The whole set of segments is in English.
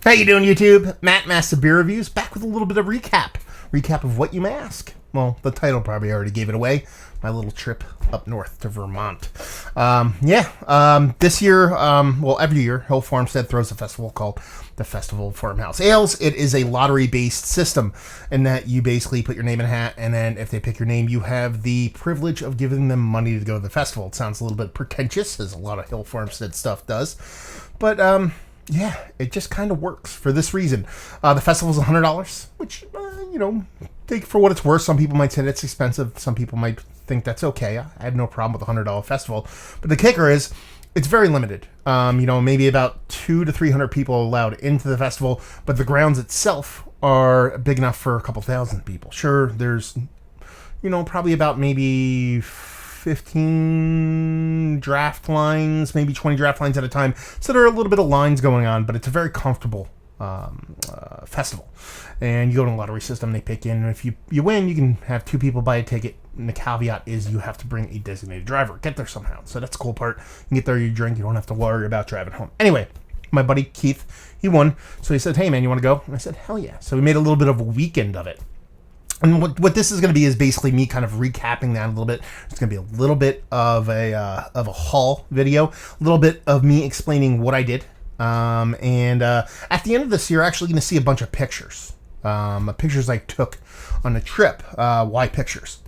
How you doing, YouTube? Matt Master Beer Reviews, back with a little bit of recap. Recap of what you may ask. Well, the title probably already gave it away. My little trip up north to Vermont. This year, every year, Hill Farmstead throws a festival called the Festival of Farmhouse Ales. It is a lottery-based system in that you basically put your name in a hat, and then if they pick your name, you have the privilege of giving them money to go to the festival. It sounds a little bit pretentious, as a lot of Hill Farmstead stuff does, but it just kind of works for this reason. The festival is $100, which, take for what it's worth. Some people might say that's expensive. Some people might think that's okay. I have no problem with a $100 festival. But the kicker is, it's very limited. Maybe about 200 to 300 people allowed into the festival, but the grounds itself are big enough for a couple thousand people. Sure, there's, probably about maybe 15 draft lines, maybe 20 draft lines at a time. So there are a little bit of lines going on, but it's a very comfortable festival. And you go to a lottery system, they pick in, and if you win, you can have 2 people buy a ticket. And the caveat is you have to bring a designated driver. Get there somehow. So that's the cool part. You can get there, you drink, you don't have to worry about driving home. Anyway, my buddy Keith, he won. So he said, hey man, you want to go? And I said, hell yeah. So we made a little bit of a weekend of it. And what this is going to be is basically me kind of recapping that a little bit. It's going to be a little bit of a haul video, a little bit of me explaining what I did. And at the end of this, you're actually going to see a bunch of pictures. Pictures I took on the trip. Why pictures?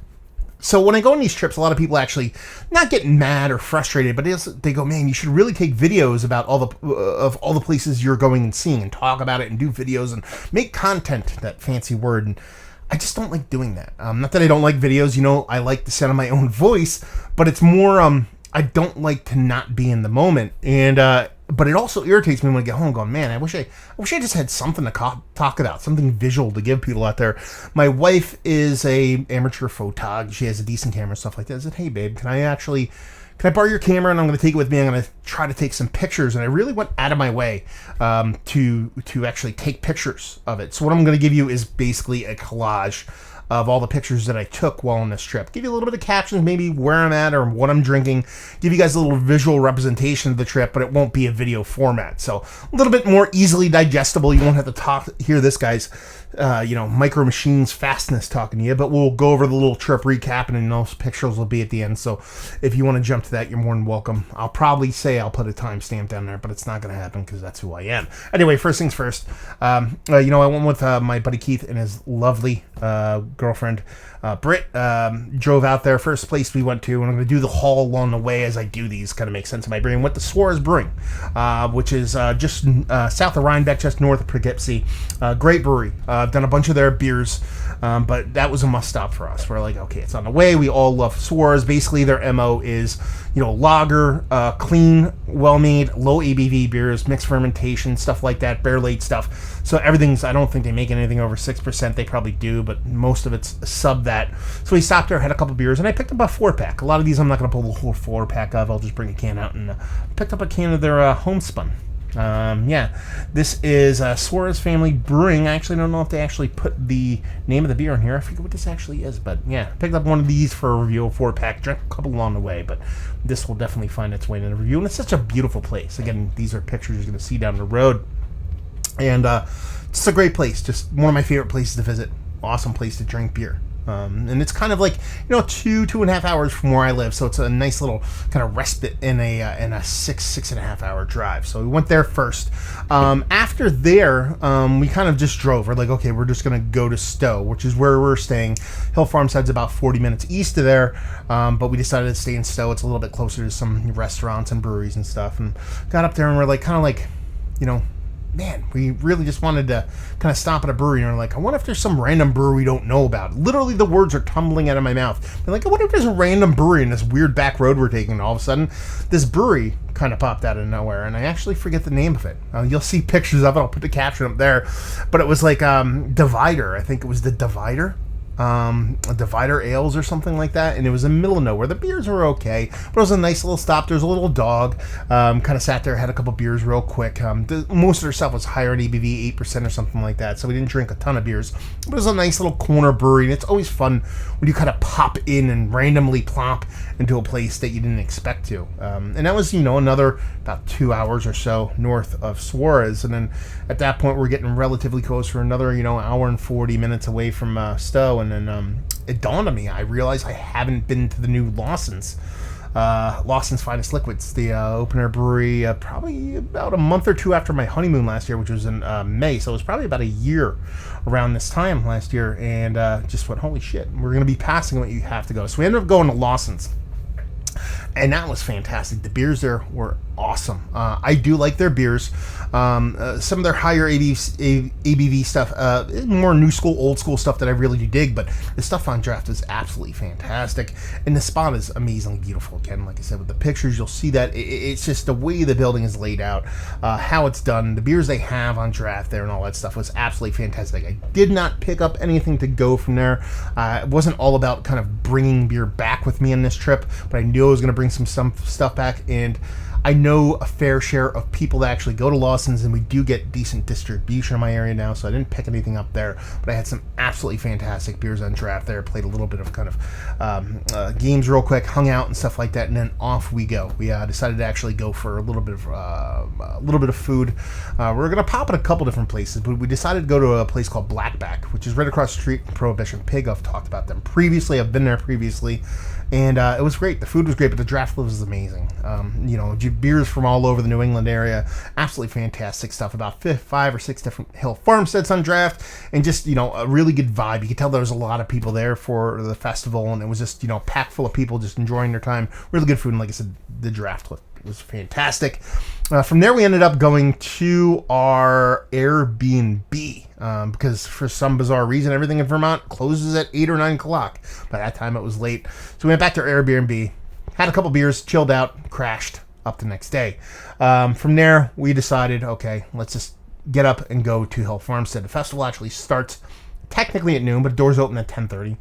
So when I go on these trips, a lot of people actually not get mad or frustrated, but they go, man, you should really take videos about all the places you're going and seeing and talk about it and do videos and make content, that fancy word. And I just don't like doing that. Not that I don't like videos, I like the sound of my own voice, but it's more, I don't like to not be in the moment. And, but it also irritates me when I get home going, man, I wish I just had something to talk about, something visual to give people out there. My wife is a amateur photog. She has a decent camera and stuff like that. I said, hey babe, can I borrow your camera? And I'm going to take it with me. I'm going to try to take some pictures. And I really went out of my way to actually take pictures of it. So what I'm going to give you is basically a collage of all the pictures that I took while on this trip. Give you a little bit of captions, maybe where I'm at or what I'm drinking. Give you guys a little visual representation of the trip, but it won't be a video format. So a little bit more easily digestible. You won't have to hear this guy's, Micro Machines fastness talking to you, but we'll go over the little trip recap, and then those pictures will be at the end. So if you want to jump to that, you're more than welcome. I'll probably say I'll put a timestamp down there, but it's not going to happen because that's who I am. Anyway, first things first. I went with my buddy Keith and his lovely girlfriend, Britt. Drove out there. First place we went to, and I'm going to do the haul along the way as I do these. Kind of makes sense in my brain. Went to Suarez Brewing, which is just south of Rhinebeck, just north of Poughkeepsie. Great brewery. I've done a bunch of their beers, but that was a must stop for us. We're like, okay, it's on the way. We all love Suarez. Basically, their MO is, lager, clean, well-made, low ABV beers, mixed fermentation, stuff like that, barrel-aged stuff. So everything's, I don't think they make anything over 6%. They probably do, but most of it's sub that. So we stopped there, had a couple beers, and I picked up a 4-pack. A lot of these I'm not going to pull the whole 4-pack of. I'll just bring a can out, and picked up a can of their homespun. This is Suarez Family Brewing. I actually don't know if they actually put the name of the beer in here. I forget what this actually is, but yeah, picked up one of these for a review, a 4-pack. Drank a couple along the way, but this will definitely find its way in the review. And it's such a beautiful place. Again, these are pictures you're going to see down the road, and it's a great place. Just one of my favorite places to visit. Awesome place to drink beer. And it's kind of like, 2.5 hours from where I live, so it's a nice little kind of respite in a 6.5 hour drive. So we went there first. After there, we kind of just drove. We're like, okay, we're just gonna go to Stowe, which is where we're staying. Hill Farmstead's about 40 minutes east of there, but we decided to stay in Stowe. It's a little bit closer to some restaurants and breweries and stuff. And got up there, and we're like, kind of like, man, we really just wanted to kind of stop at a brewery, and we're like, I wonder if there's some random brewery we don't know about. Literally, the words are tumbling out of my mouth. We're like, I wonder if there's a random brewery in this weird back road we're taking, and all of a sudden, this brewery kind of popped out of nowhere, and I actually forget the name of it. You'll see pictures of it. I'll put the caption up there. But it was like Divider. I think it was the Divider. Divider Ales or something like that, and it was in the middle of nowhere. The beers were okay, but it was a nice little stop. There was a little dog, kind of sat there, had a couple beers real quick. Most of their stuff was higher in ABV, 8% or something like that, so we didn't drink a ton of beers, but it was a nice little corner brewery, and it's always fun when you kind of pop in and randomly plop into a place that you didn't expect to. And that was, another about 2 hours or so north of Suarez, and then at that point we're getting relatively close for another, hour and 40 minutes away from Stowe, and then it dawned on me. I realized I haven't been to the new Lawson's Finest Liquids, the open air brewery, probably about a month or two after my honeymoon last year, which was in May, so it was probably about a year around this time last year, and just went, holy shit, we're going to be passing what you have to go. So we ended up going to Lawson's, and that was fantastic. The beers there were awesome. I do like their beers. Some of their higher ABV stuff, more new school, old school stuff that I really do dig, but the stuff on draft is absolutely fantastic. And the spot is amazingly beautiful. Again, like I said, with the pictures, you'll see that it's just the way the building is laid out, how it's done, the beers they have on draft there and all that stuff was absolutely fantastic. I did not pick up anything to go from there. It wasn't all about kind of bringing beer back with me on this trip, but I knew I was going to bring some stuff back, and I know a fair share of people that actually go to Lawson's, and we do get decent distribution in my area now, so I didn't pick anything up there, but I had some absolutely fantastic beers on draft there, played a little bit of kind of games real quick, hung out and stuff like that, and then off we go. We decided to actually go for a little bit of food. We're going to pop at a couple different places, but we decided to go to a place called Blackback, which is right across the street from Prohibition Pig. I've talked about them previously. I've been there previously. And it was great. The food was great, but the draft was amazing. Beers from all over the New England area. Absolutely fantastic stuff. About 5 or 6 different Hill Farmsteads on draft. And just, a really good vibe. You could tell there was a lot of people there for the festival. And it was just, packed full of people just enjoying their time. Really good food. And like I said, the draft was fantastic. From there, we ended up going to our Airbnb. Because for some bizarre reason, everything in Vermont closes at 8 or 9 o'clock. By that time, it was late. So we went back to our Airbnb, had a couple beers, chilled out, crashed up the next day. From there, we decided, okay, let's just get up and go to Hill Farmstead. The festival actually starts technically at noon, but doors open at 10:30.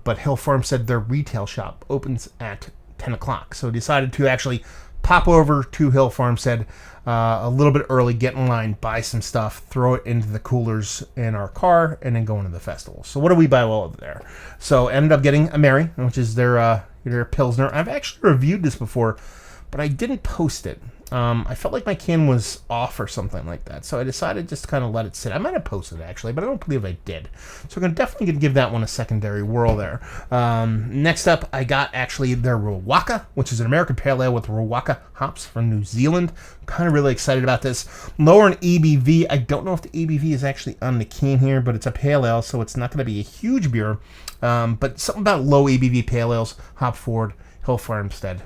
But Hill Farmstead, their retail shop, opens at 10 o'clock. So we decided to actually pop over to Hill Farmstead a little bit early, get in line, buy some stuff, throw it into the coolers in our car, and then go into the festival. So what do we buy while over there? So I ended up getting a Mary, which is their Pilsner. I've actually reviewed this before, but I didn't post it. I felt like my can was off or something like that, so I decided just to kind of let it sit. I might have posted it, actually, but I don't believe I did. So I'm definitely going to give that one a secondary whirl there. Next up, I got actually their Rawaka, which is an American Pale Ale with Rawaka hops from New Zealand. I'm kind of really excited about this. Lower in ABV. I don't know if the ABV is actually on the can here, but it's a Pale Ale, so it's not going to be a huge beer. But something about low ABV Pale Ales, hop forward, Hill Farmstead.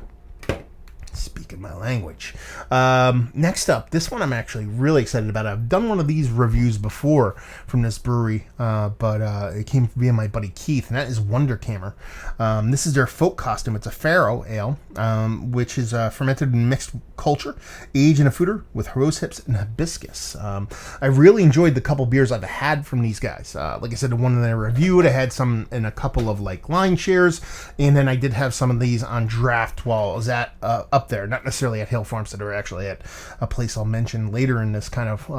Speaking my language. Next up, this one I'm actually really excited about. I've done one of these reviews before from this brewery, but it came via my buddy Keith, and that is Wunderkammer. This is their folk costume. It's a farrow ale, which is fermented in mixed culture, aged in a foeder with rose hips and hibiscus. I really enjoyed the couple beers I've had from these guys. Like I said, the one that I reviewed, I had some in a couple of line shares, and then I did have some of these on draft while I was at up there, not necessarily at Hill Farmstead, or actually at a place I'll mention later in this kind of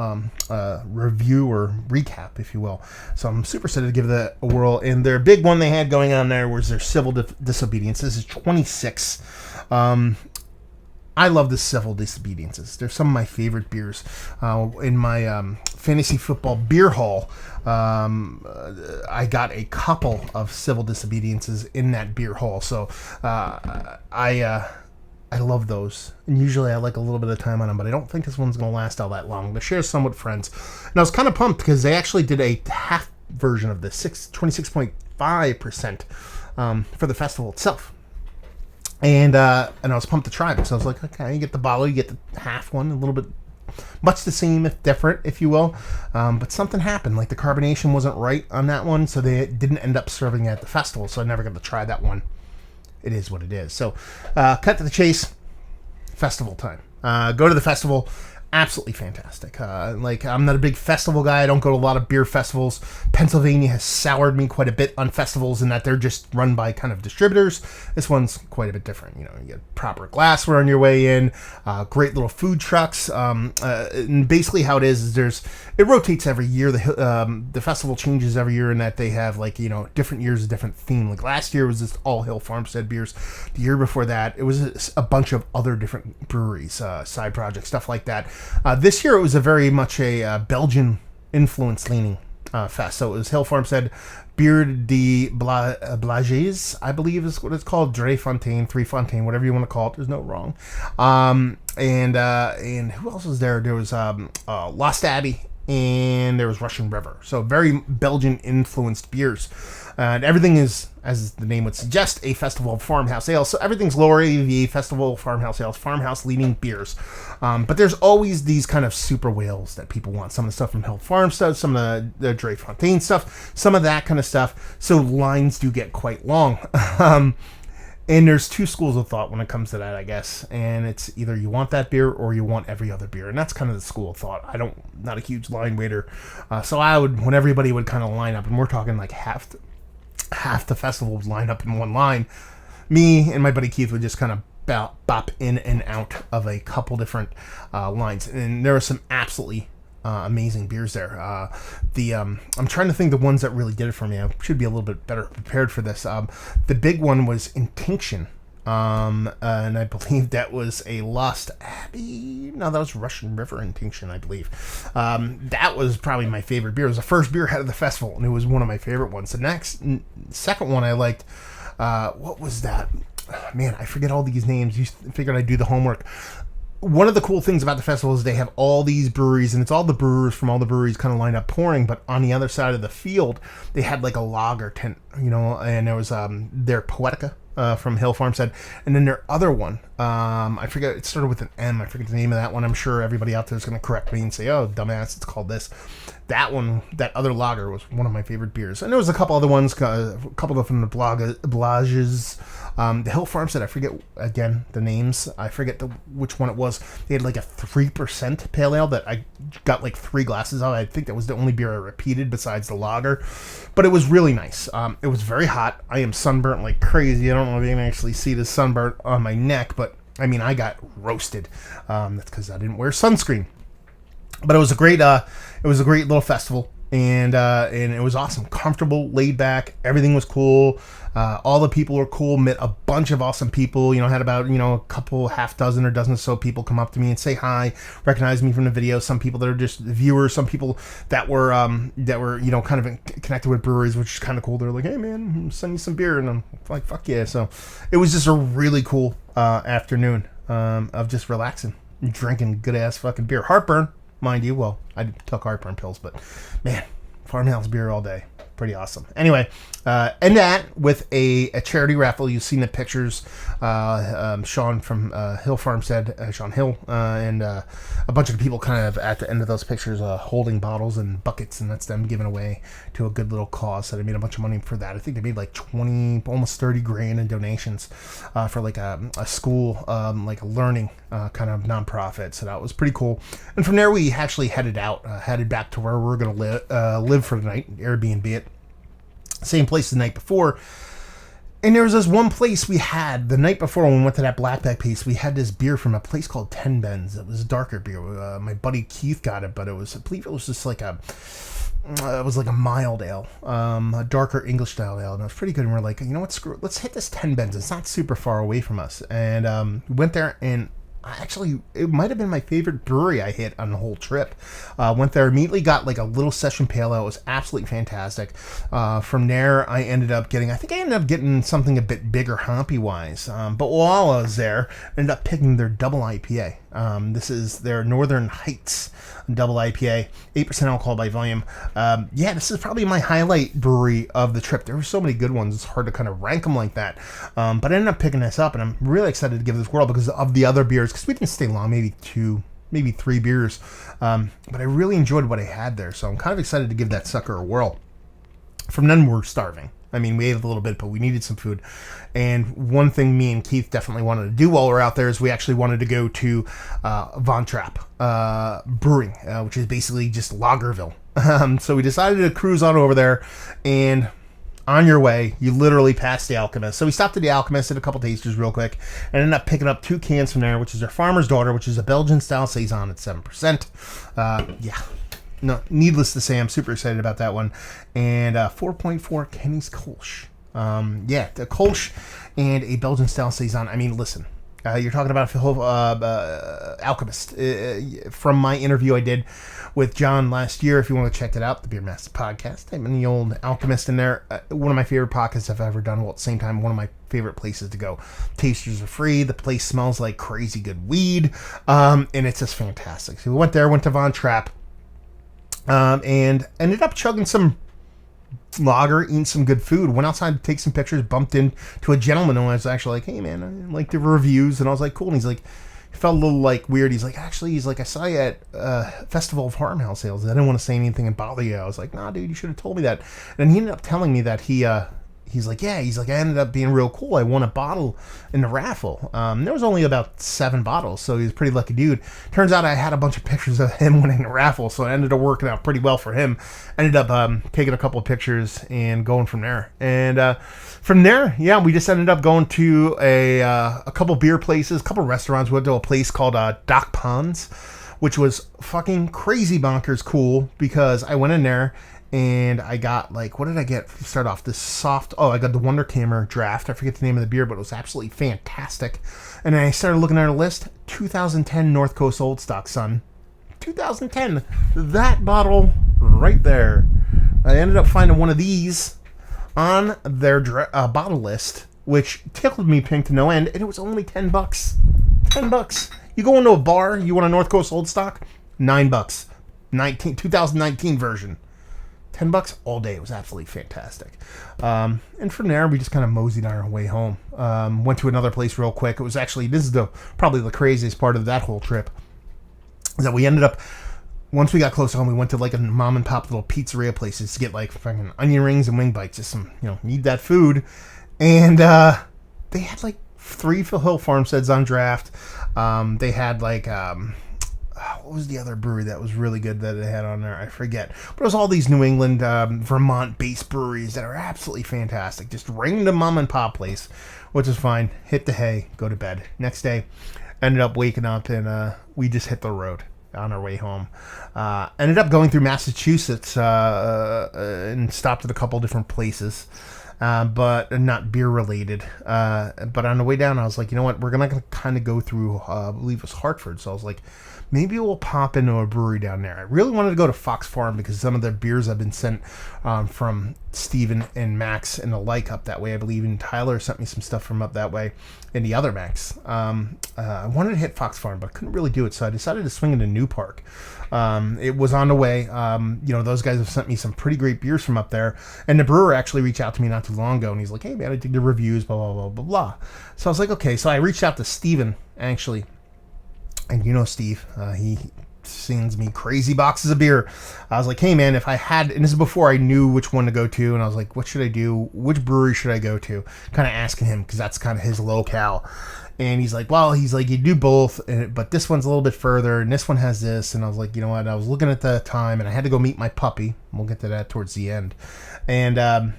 review or recap, if you will. So I'm super excited to give that a whirl. And their big one they had going on there was their civil disobedience. This is 26. I love the civil disobediences. They're some of my favorite beers. In my fantasy football beer hall, I got a couple of civil disobediences in that beer hall. So I love those, and usually I like a little bit of time on them, but I don't think this one's going to last all that long. They share some with friends, and I was kind of pumped because they actually did a half version of the 26.5% for the festival itself, and I was pumped to try it because I was like, okay, you get the bottle, you get the half one, a little bit much the same, if different, if you will, but something happened, like the carbonation wasn't right on that one, so they didn't end up serving it at the festival, so I never got to try that one. It is what it is. So, cut to the chase. Festival time. Go to the festival. Absolutely fantastic. Like, I'm not a big festival guy. I don't go to a lot of beer festivals. Pennsylvania has soured me quite a bit on festivals in that they're just run by kind of distributors. This one's quite a bit different. You know, you get proper glassware on your way in, great little food trucks. And basically how it is it rotates every year. The festival changes every year in that they have, like, you know, different years, a different theme. Like last year was just all Hill Farmstead beers. The year before that, it was a bunch of other different breweries, side projects, stuff like that. This year it was very much a Belgian influence leaning fest. So it was Hill Farmstead Bière de Blages, I believe is what it's called. Three Fontaine, whatever you want to call it. There's no wrong. And who else was there? There was Lost Abbey, and there was Russian River. So very Belgian influenced beers. And everything is, as the name would suggest, a festival of farmhouse ales. So everything's lower ABV, festival of farmhouse ales, farmhouse leading beers. But there's always these kind of super whales that people want. Some of the stuff from Hill Farmstead, some of the Dre Fontaine stuff, some of that kind of stuff. So lines do get quite long. And there's two schools of thought when it comes to that, I guess. And it's either you want that beer or you want every other beer. And that's kind of the school of thought. Not a huge line waiter. So I would, when everybody would kind of line up, and we're talking like half the festival would line up in one line, me and my buddy Keith would just kind of bop in and out of a couple different lines. And there were some absolutely amazing beers there. I'm trying to think the ones that really did it for me. I should be a little bit better prepared for this. The big one was Instinctive. And I believe that was a Lost Abbey. No, that was Russian River Instinctive, I believe. That was probably my favorite beer. It was the first beer ahead of the festival, and it was one of my favorite ones. The second one I liked, what was that? Man, I forget all these names. You figured I'd do the homework. One of the cool things about the festival is they have all these breweries, and it's all the brewers from all the breweries kind of lined up pouring, but on the other side of the field, they had like a lager tent, you know, and there was their Poetica from Hill Farmstead, and then their other one, I forget, it started with an M, I forget the name of that one. I'm sure everybody out there is going to correct me and say, oh, dumbass, it's called this. That one, that other lager was one of my favorite beers. And there was a couple other ones, a couple of them, the Blages, the Hill Farmstead, I forget, again, the names. I forget which one it was. They had like a 3% pale ale that I got like 3 glasses of. I think that was the only beer I repeated besides the lager. But it was really nice. It was very hot. I am sunburnt like crazy. I don't know if you can actually see the sunburnt on my neck, but I mean, I got roasted. That's because I didn't wear sunscreen. But it was a great little festival, and it was awesome, comfortable, laid back. Everything was cool. All the people were cool. Met a bunch of awesome people. You know, had about a couple, half dozen or dozen or so people come up to me and say hi, recognize me from the video. Some people that are just viewers. Some people that were kind of connected with breweries, which is kind of cool. They're like, hey man, send you some beer, and I'm like, fuck yeah. So it was just a really cool afternoon of just relaxing, drinking good ass fucking beer. Heartburn. Mind you, well, I took heartburn pills, but man, farmhouse beer all day. Pretty awesome. Anyway, and that with a charity raffle. You've seen the pictures. Sean from Hill Farmstead, Sean Hill, and a bunch of people kind of at the end of those pictures holding bottles and buckets, and that's them giving away to a good little cause. So they made a bunch of money for that. I think they made like 20, almost 30 grand in donations for like a school, like a learning kind of nonprofit. So that was pretty cool. And from there, we actually headed back to where we're going to live for the night, Airbnb it. Same place the night before. And there was this one place we had the night before when we went to that Blackback piece. We had this beer from a place called Ten Bends. It was a darker beer. My buddy Keith got it, but I believe it was just like it was like a mild ale, a darker English style ale, and it was pretty good. And we're like, you know what, screw it, let's hit this Ten Bends. It's not super far away from us. And we went there, and actually, it might have been my favorite brewery I hit on the whole trip. Went there, immediately got like a little session pale ale. It was absolutely fantastic. From there, I ended up getting something a bit bigger hoppy wise. But while I was there, I ended up picking their double IPA. This is their Northern Heights double IPA, 8% alcohol by volume. This is probably my highlight brewery of the trip. There were so many good ones, it's hard to kind of rank them like that. But I ended up picking this up, and I'm really excited to give this a whirl because of the other beers, because we didn't stay long, maybe 3 beers. But I really enjoyed what I had there, so I'm kind of excited to give that sucker a whirl. From then, we're starving. I mean, we ate a little bit, but we needed some food. And one thing me and Keith definitely wanted to do while we were out there is we actually wanted to go to Von Trapp Brewing, which is basically just Lagerville. So we decided to cruise on over there, and on your way, you literally pass the Alchemist. So we stopped at the Alchemist, did a couple tasters real quick, and ended up picking up 2 cans from there, which is their Farmer's Daughter, which is a Belgian-style Saison at 7%. Yeah. No, needless to say, I'm super excited about that one. And 4.4 Kenny's Kolsch. Yeah, the Kolsch and a Belgian-style Saison. I mean, listen, you're talking about Alchemist. From my interview I did with John last year, if you want to check it out, the Beer Master Podcast. I'm in the old Alchemist in there. One of my favorite podcasts I've ever done. Well, at the same time, one of my favorite places to go. Tasters are free. The place smells like crazy good weed. And it's just fantastic. So we went there, went to Von Trapp. And ended up chugging some lager, eating some good food. Went outside to take some pictures, bumped into a gentleman who was actually like, hey man, I like the reviews. And I was like, cool. And he's like, it felt a little like weird. He's like, actually, he's like, I saw you at Festival of Farmhouse sales. I didn't want to say anything and bother you. I was like, nah, dude, you should have told me that. And he ended up telling me that he's like, I ended up being real cool. I won a bottle in the raffle. There was only about 7 bottles, so he was a pretty lucky dude. Turns out I had a bunch of pictures of him winning the raffle, so it ended up working out pretty well for him. Ended up taking a couple of pictures and going from there. And from there, yeah, we just ended up going to a couple beer places, a couple restaurants. We went to a place called Doc Ponds, which was fucking crazy bonkers cool because I went in there and I got, like, what did I get to start off? This soft, I got the Wonder Camera draft. I forget the name of the beer, but it was absolutely fantastic. And then I started looking at a list. 2010 North Coast Old Stock, son. 2010. That bottle right there. I ended up finding one of these on their bottle list, which tickled me pink to no end, and it was only $10. $10. You go into a bar, you want a North Coast Old Stock? $9. 2019 version. $10 all day. It was absolutely fantastic. And from there, we just kind of moseyed on our way home. Went to another place real quick. It was actually, this is probably the craziest part of that whole trip, is that we ended up, once we got close to home, we went to like a mom and pop little pizzeria places to get like fucking onion rings and wing bites. Just some, need that food. And they had like 3 Phil Hill Farmsteads on draft. They had like, what was the other brewery that was really good that they had on there? I forget. But it was all these New England, Vermont-based breweries that are absolutely fantastic. Just random mom and pop place, which is fine. Hit the hay, go to bed. Next day, ended up waking up and we just hit the road on our way home. Ended up going through Massachusetts and stopped at a couple different places. But not beer related. But on the way down, I was like, you know what? We're gonna kind of go through, I believe it was Hartford. So I was like, maybe we'll pop into a brewery down there. I really wanted to go to Fox Farm because some of their beers have been sent from Steven and Max and the like up that way. I believe even Tyler sent me some stuff from up that way, and the other Max. I wanted to hit Fox Farm, but I couldn't really do it, so I decided to swing into New Park. It was on the way. Those guys have sent me some pretty great beers from up there, and the brewer actually reached out to me not too long ago, and he's like, hey man, I did the reviews, blah blah blah blah blah. So I was like, okay. So I reached out to Steven actually, and Steve, he sends me crazy boxes of beer. I was like, hey man, if I had, and this is before I knew which one to go to, and I was like, what should I do? Which brewery should I go to? Kind of asking him because that's kind of his locale. And he's like, you do both, but this one's a little bit further, and this one has this. And I was like, you know what? I was looking at the time, and I had to go meet my puppy. We'll get to that towards the end. And I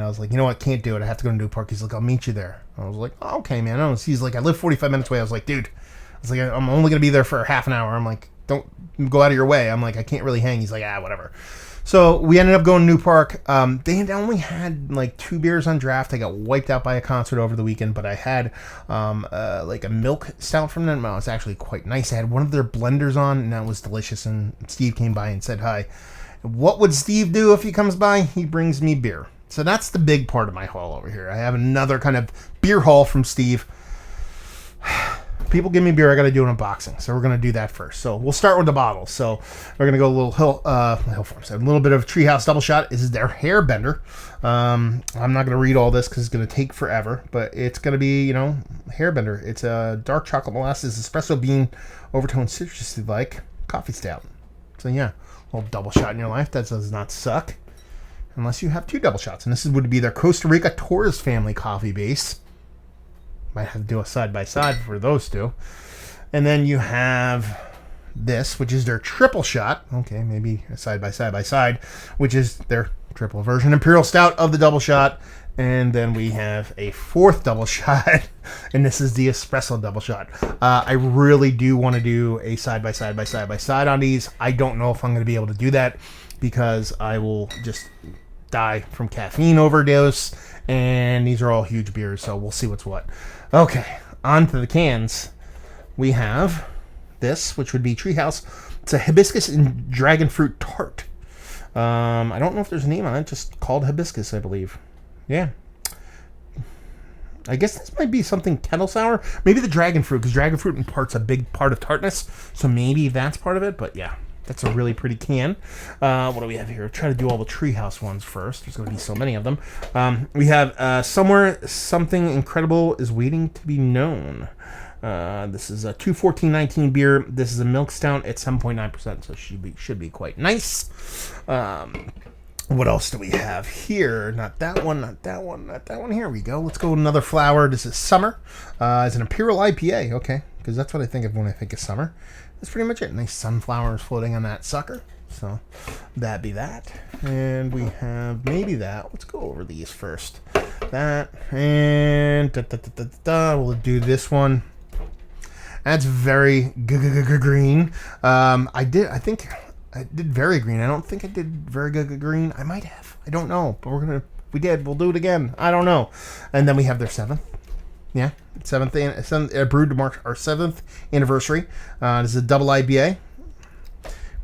was like, you know what? Can't do it. I have to go to New Park. He's like, I'll meet you there. I was like, oh, okay, man. He's like, I live 45 minutes away. I was like, dude. I was like, I'm only going to be there for half an hour. I'm like, don't go out of your way. I'm like, I can't really hang. He's like, whatever. So we ended up going to New Park. They only had like 2 beers on draft. I got wiped out by a concert over the weekend, but I had like a milk stout from them. It was actually quite nice. I had one of their blenders on, and that was delicious. And Steve came by and said hi. What would Steve do if he comes by? He brings me beer. So that's the big part of my haul over here. I have another kind of beer haul from Steve. People give me beer, I got to do an unboxing. So we're going to do that first. So we'll start with the bottles. So we're going to go a little Hill Farmstead, a little bit of Treehouse Double Shot. This is their hair bender. I'm not going to read all this because it's going to take forever, but it's going to be, hair bender. It's a dark chocolate molasses espresso bean overtone citrusy like coffee stout. So yeah, a little double shot in your life. That does not suck. unless you have 2 double shots. And this would be their Costa Rica Torres family coffee base. Might have to do a side-by-side for those two. And then you have this, which is their triple shot. Okay, maybe a side-by-side, which is their triple version Imperial Stout of the double shot. And then we have a 4th double shot, and this is the espresso double shot. I really do want to do a side-by-side on these. I don't know if I'm going to be able to do that because I will just die from caffeine overdose, and these are all huge beers, so we'll see what's what. Okay, on to the cans. We have this, which would be Treehouse. It's a hibiscus and dragon fruit tart. I don't know if there's a name on it, just called hibiscus, I believe. Yeah. I guess this might be something kettle sour. Maybe the dragon fruit, because dragon fruit imparts a big part of tartness. So maybe that's part of it. But yeah, that's a really pretty can. What do we have here? I'll try to do all the Treehouse ones first. There's going to be so many of them. We have Somewhere Something Incredible is Waiting to Be Known. This is a 2/14/19 beer. This is a milk stout at 7.9%, so should be quite nice. What else do we have here? Not that one, not that one, not that one. Here we go. Let's go with another flower. This is Summer. It's an Imperial IPA. Okay, because that's what I think of when I think of summer. That's pretty much it. Nice sunflowers floating on that sucker. So that'd be that. And we have maybe that. Let's go over these first. That and we'll do this one. That's very green. I think I did very green. I don't think I did very good green. I might have. I don't know. But we did. We'll do it again. I don't know. And then we have their 7th. Yeah. 7th brewed to mark our 7th anniversary. This is a double IBA.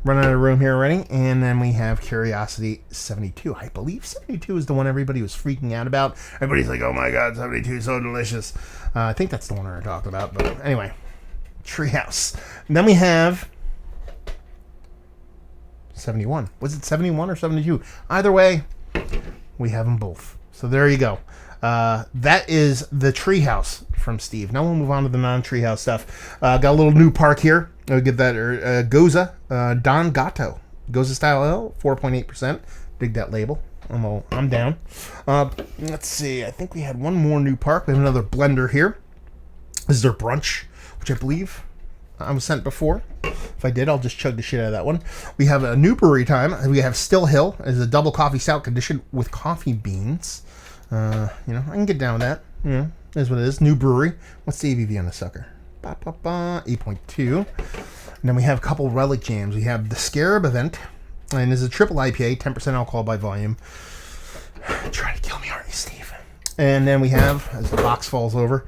Running out of room here already. And then we have Curiosity 72. I believe 72 is the one everybody was freaking out about. Everybody's like, oh my God, 72 is so delicious. I think that's the one we're talking about. But anyway, Treehouse. And then we have 71. Was it 71 or 72? Either way, we have them both. So there you go. That is the Treehouse from Steve. Now we'll move on to the non-Treehouse stuff. Got a little new park here. I'll get that Goza Don Gato. Goza style ale, 4.8%. Dig that label. I'm down. Let's see. I think we had one more new park. We have another blender here. This is their brunch, which I believe I was sent before. If I did, I'll just chug the shit out of that one. We have a new brewery time. We have Still Hill as a double coffee stout conditioned with coffee beans. I can get down with that. That's what it is. New brewery. What's the ABV on the sucker? 8.2. And then we have a couple relic jams. We have the Scarab Event, and this is a triple IPA, 10% alcohol by volume. Try to kill me, aren't you, Steve? And then we have, as the box falls over,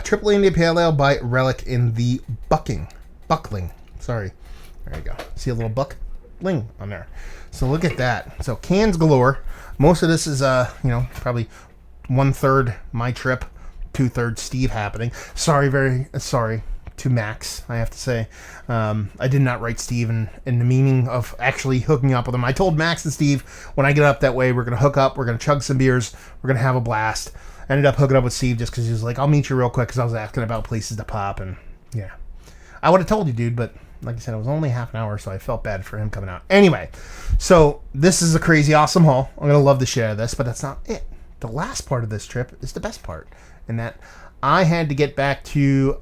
Triple India Pale Ale by Relic in the Buckling. Sorry. There you go. See a little buckling on there. So look at that. So cans galore. Most of this is, probably 1/3 my trip, 2/3 Steve happening. Very sorry to Max, I have to say. I did not write Steve in the meaning of actually hooking up with him. I told Max and Steve, when I get up that way, we're going to hook up, we're going to chug some beers, we're going to have a blast. Ended up hooking up with Steve just because he was like, I'll meet you real quick, because I was asking about places to pop, and yeah. I would have told you, dude, but like I said, it was only half an hour, so I felt bad for him coming out. Anyway, so this is a crazy awesome haul. I'm going to love the shit out of this, but that's not it. The last part of this trip is the best part, in that I had to get back to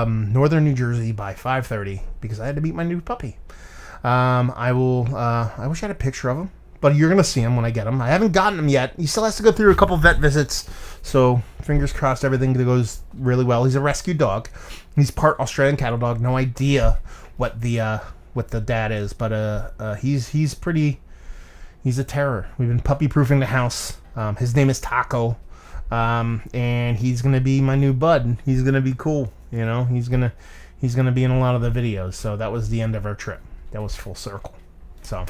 northern New Jersey by 5:30 because I had to meet my new puppy. I wish I had a picture of him, but you're going to see him when I get him. I haven't gotten him yet. He still has to go through a couple vet visits, so fingers crossed everything goes really well. He's a rescue dog. He's part Australian cattle dog. No idea what the dad is, but he's a terror. We've been puppy proofing the house. His name is Taco. And he's gonna be my new bud. He's gonna be cool, He's gonna be in a lot of the videos. So that was the end of our trip. That was full circle. So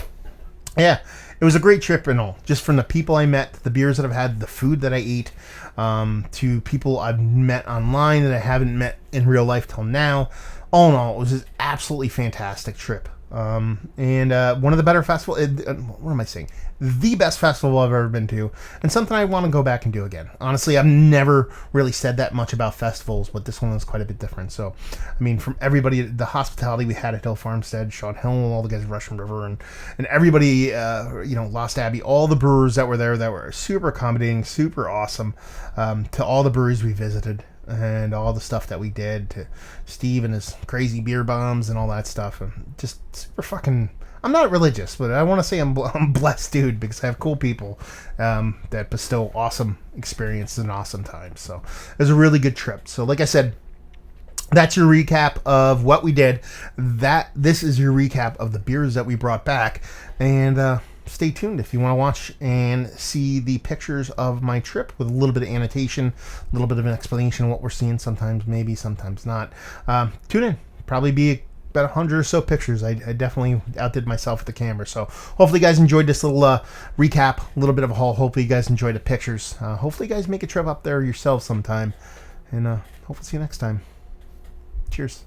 yeah, it was a great trip and all. Just from the people I met, the beers that I've had, the food that I ate, to people I've met online that I haven't met in real life till now. All in all, it was an absolutely fantastic trip. And one of the better festival. What am I saying? The best festival I've ever been to, and something I want to go back and do again. Honestly, I've never really said that much about festivals, but this one was quite a bit different. So, I mean, from everybody, the hospitality we had at Hill Farmstead, Sean Hill, all the guys at Russian River, and everybody, Lost Abbey, all the brewers that were there that were super accommodating, super awesome. To all the breweries we visited, and all the stuff that we did, to Steve and his crazy beer bombs and all that stuff, and just super fucking. I'm not religious, but I want to say I'm blessed dude, because I have cool people that bestow awesome experiences and awesome times. So it was a really good trip. So like I said, that's your recap of what we did. This is your recap of the beers that we brought back, and stay tuned if you want to watch and see the pictures of my trip with a little bit of annotation, a little bit of an explanation of what we're seeing. Sometimes maybe, sometimes not. Tune in. Probably be about 100 or so pictures. I definitely outdid myself with the camera. So hopefully you guys enjoyed this little recap, a little bit of a haul. Hopefully you guys enjoyed the pictures. Hopefully you guys make a trip up there yourselves sometime. And hopefully see you next time. Cheers.